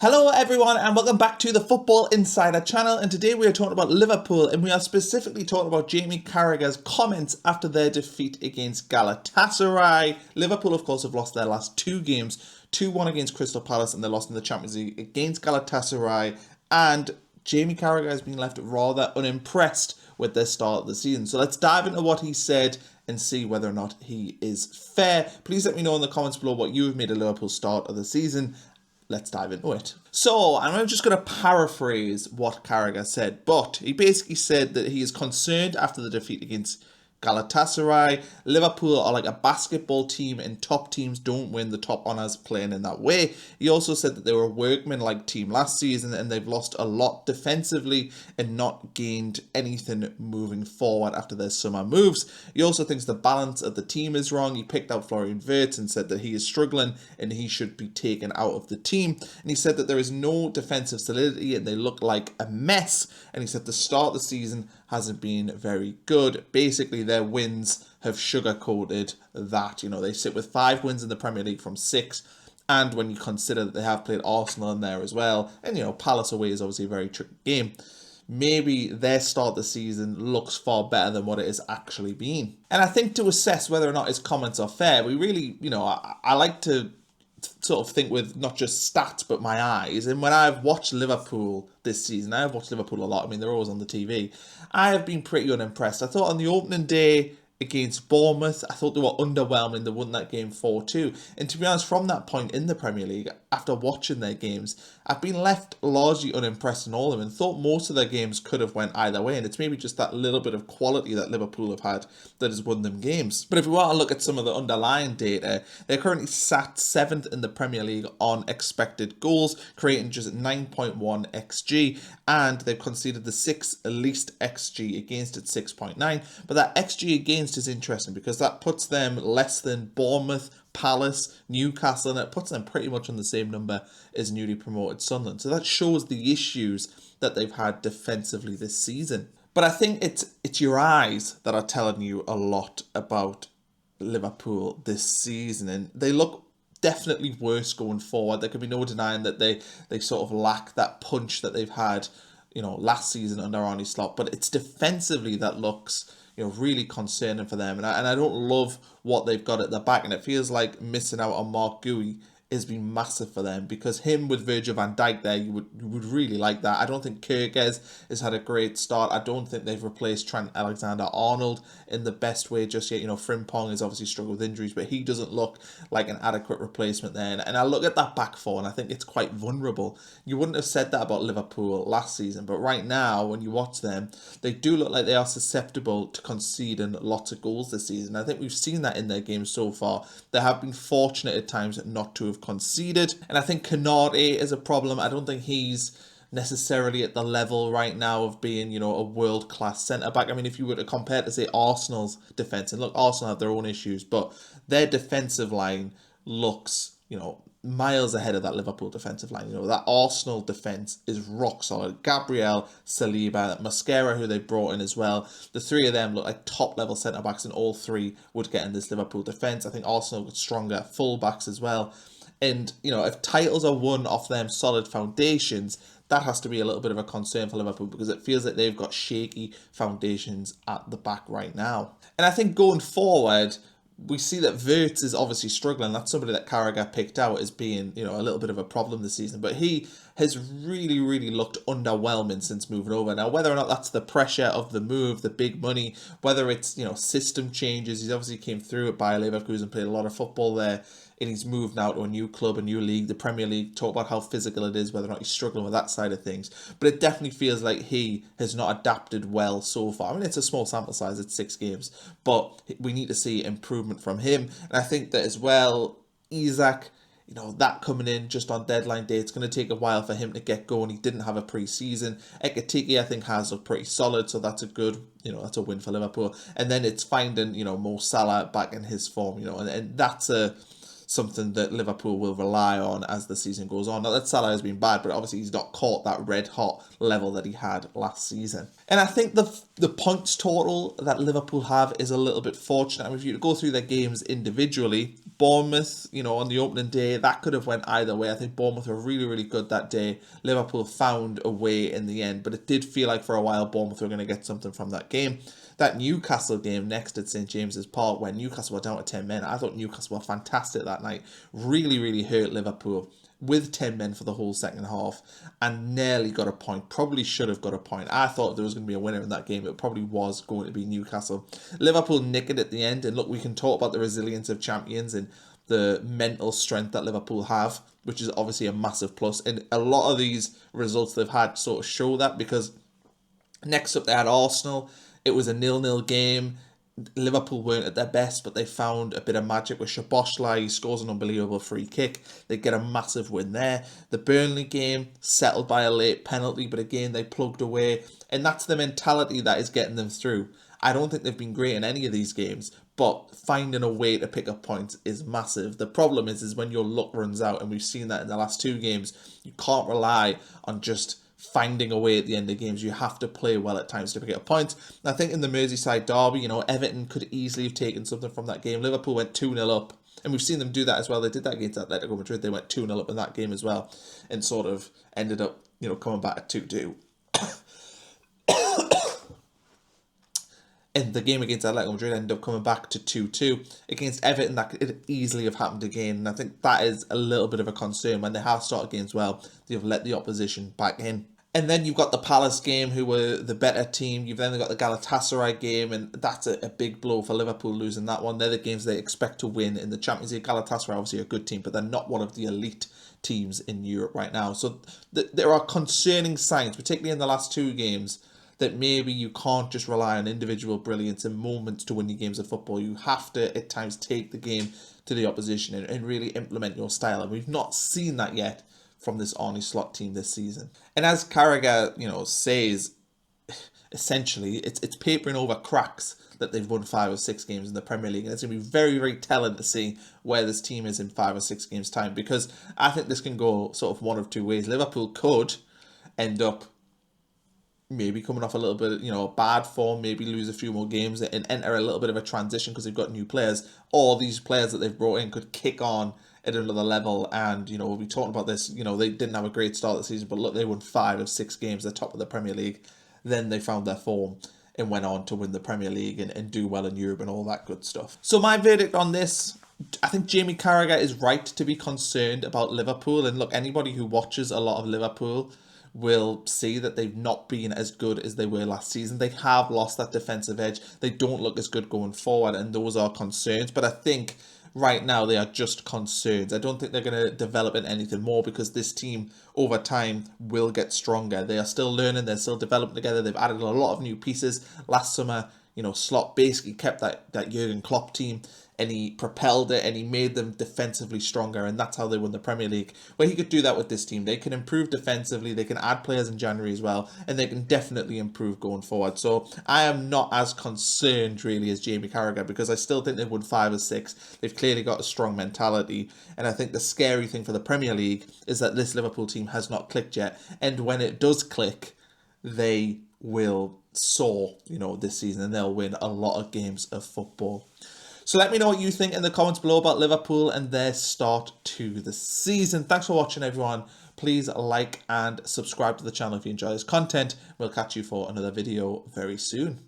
Hello everyone and welcome back to the Football Insider channel, and today we are talking about Liverpool, and we are specifically talking about Jamie Carragher's comments after their defeat against Galatasaray. Liverpool of course have lost their last two games, 2-1 against Crystal Palace and they lost in the Champions League against Galatasaray, and Jamie Carragher has been left rather unimpressed with their start of the season. So let's dive into what he said and see whether or not he is fair. Please let me know in the comments below what you have made of Liverpool's start of the season. Let's dive into it. So, I'm just going to paraphrase what Carragher said, but he basically said that he is concerned after the defeat against Galatasaray. Liverpool are like a basketball team and top teams don't win the top honours playing in that way. He also said that they were a workman-like team last season and they've lost a lot defensively and not gained anything moving forward after their summer moves. He also thinks the balance of the team is wrong. He picked out Wirtz and said that he is struggling and he should be taken out of the team. And he said that there is no defensive solidity and they look like a mess. And he said the start of the season hasn't been very good. Basically, their wins have sugar-coated that. You know, they sit with 5 wins in the Premier League from 6. And when you consider that they have played Arsenal in there as well, and, you know, Palace away is obviously a very tricky game, maybe their start of the season looks far better than what it has actually been. And I think to assess whether or not his comments are fair, we really, you know, I like to sort of think with not just stats but my eyes. And when I've watched Liverpool this season, I've watched Liverpool a lot. I mean, they're always on the TV. I have been pretty unimpressed. I thought on the opening day against Bournemouth, I thought they were underwhelming. They won that game 4-2. And to be honest, from that point in the Premier League, after watching their games, I've been left largely unimpressed in all of them and thought most of their games could have went either way. And it's maybe just that little bit of quality that Liverpool have had that has won them games. But if we want to look at some of the underlying data, they're currently sat 7th in the Premier League on expected goals, creating just 9.1 XG, and they've conceded the 6th least XG against at 6.9. But that XG against is interesting because that puts them less than Bournemouth, Palace, Newcastle, and it puts them pretty much on the same number as newly promoted Sunderland. So that shows the issues that they've had defensively this season. But I think it's your eyes that are telling you a lot about Liverpool this season, and they look definitely worse going forward. There can be no denying that they sort of lack that punch that they've had, you know, last season under Arne Slot. But it's defensively that looks, you know, really concerning for them. And I don't love what they've got at the back. And it feels like missing out on Marc Guehi has been massive for them, because him with Virgil van Dijk there, you would really like that. I don't think Carragher has had a great start. I don't think they've replaced Trent Alexander-Arnold in the best way just yet. You know, Frimpong has obviously struggled with injuries, but he doesn't look like an adequate replacement there. And I look at that back four and I think it's quite vulnerable. You wouldn't have said that about Liverpool last season, but right now when you watch them, they do look like they are susceptible to conceding lots of goals this season. I think we've seen that in their games so far. They have been fortunate at times not to have conceded, and I think Konaté is a problem. I don't think he's necessarily at the level right now of being, you know, a world-class centre-back. I mean, if you were to compare to, say, Arsenal's defence, and look, Arsenal have their own issues, but their defensive line looks, you know, miles ahead of that Liverpool defensive line. You know, that Arsenal defence is rock solid. Gabriel, Saliba, Mascara, who they brought in as well. The three of them look like top-level centre-backs, and all three would get in this Liverpool defence. I think Arsenal got stronger full-backs as well. And, you know, if titles are won off them solid foundations, that has to be a little bit of a concern for Liverpool, because it feels like they've got shaky foundations at the back right now. And I think going forward, we see that Wirtz is obviously struggling. That's somebody that Carragher picked out as being, you know, a little bit of a problem this season. But he has really, really looked underwhelming since moving over. Now, whether or not that's the pressure of the move, the big money, whether it's, you know, system changes. He's obviously came through at Bayer Leverkusen, played a lot of football there, and he's moved now to a new club, a new league, the Premier League. Talk about how physical it is, whether or not he's struggling with that side of things. But it definitely feels like he has not adapted well so far. I mean, it's a small sample size, it's 6 games, but we need to see improvement from him. And I think that as well, Isak, you know, that coming in just on deadline day, it's going to take a while for him to get going. He didn't have a pre-season. Ekitike, I think, has looked pretty solid, so that's a good, you know, that's a win for Liverpool. And then it's finding, you know, Mo Salah back in his form, you know, and that's something that Liverpool will rely on as the season goes on. Not that Salah has been bad, but obviously he's not caught that red-hot level that he had last season. And I think the points total that Liverpool have is a little bit fortunate. I mean, if you go through their games individually, Bournemouth, you know, on the opening day, that could have went either way. I think Bournemouth were really, really good that day. Liverpool found a way in the end, but it did feel like for a while Bournemouth were going to get something from that game. That Newcastle game next at St James's Park, where Newcastle were down to 10 men, I thought Newcastle were fantastic that night. Really, really hurt Liverpool with 10 men for the whole second half and nearly got a point. Probably should have got a point. I thought there was going to be a winner in that game. It probably was going to be Newcastle. Liverpool nicked it at the end, and look, we can talk about the resilience of champions and the mental strength that Liverpool have, which is obviously a massive plus. And a lot of these results they've had sort of show that, because next up they had Arsenal. It was a 0-0 game. Liverpool weren't at their best, but they found a bit of magic with Szoboszlai. He scores an unbelievable free kick. They get a massive win there. The Burnley game, settled by a late penalty, but again, they plugged away. And that's the mentality that is getting them through. I don't think they've been great in any of these games, but finding a way to pick up points is massive. The problem is when your luck runs out, and we've seen that in the last two games, you can't rely on just finding a way at the end of games. You have to play well at times to pick up points. I think in the Merseyside derby, you know, Everton could easily have taken something from that game. Liverpool went 2-0 up, and we've seen them do that as well. They did that against Atletico Madrid. They went 2-0 up in that game as well, and sort of ended up, you know, coming back at 2-2. And the game against Atletico Madrid ended up coming back to 2-2. Against Everton, that could easily have happened again. And I think that is a little bit of a concern. When they have started games well, they've let the opposition back in. And then you've got the Palace game, who were the better team. You've then got the Galatasaray game, and that's a big blow for Liverpool losing that one. They're the games they expect to win in the Champions League. Galatasaray obviously a good team, but they're not one of the elite teams in Europe right now. So there are concerning signs, particularly in the last two games, that maybe you can't just rely on individual brilliance and moments to win your games of football. You have to, at times, take the game to the opposition and really implement your style. And we've not seen that yet from this Arne Slot team this season. And as Carragher, you know, says, essentially, it's papering over cracks that they've won 5 or 6 games in the Premier League. And it's going to be very, very telling to see where this team is in 5 or 6 games' time, because I think this can go sort of one of two ways. Liverpool could end up maybe coming off a little bit, you know, bad form, maybe lose a few more games and enter a little bit of a transition because they've got new players, or these players that they've brought in could kick on at another level. And, you know, we'll be talking about this, you know, they didn't have a great start of the season, but look, they won 5 of 6 games, the top of the Premier League. Then they found their form and went on to win the Premier League and do well in Europe and all that good stuff. So my verdict on this, I think Jamie Carragher is right to be concerned about Liverpool. And look, anybody who watches a lot of Liverpool will see that they've not been as good as they were last season. They have lost that defensive edge. They don't look as good going forward, and those are concerns. But I think right now they are just concerns. I don't think they're going to develop in anything more, because this team over time will get stronger. They are still learning. They're still developing together. They've added a lot of new pieces. Last summer, you know, Slot basically kept that Jurgen Klopp team, and he propelled it and he made them defensively stronger, and that's how they won the Premier League. Well, he could do that with this team. They can improve defensively, they can add players in January as well, and they can definitely improve going forward. So I am not as concerned really as Jamie Carragher, because I still think they've won 5 or 6. They've clearly got a strong mentality, and I think the scary thing for the Premier League is that this Liverpool team has not clicked yet, and when it does click, they will soar, you know, this season, and they'll win a lot of games of football. So let me know what you think in the comments below about Liverpool and their start to the season. Thanks for watching, everyone. Please like and subscribe to the channel if you enjoy this content. We'll catch you for another video very soon.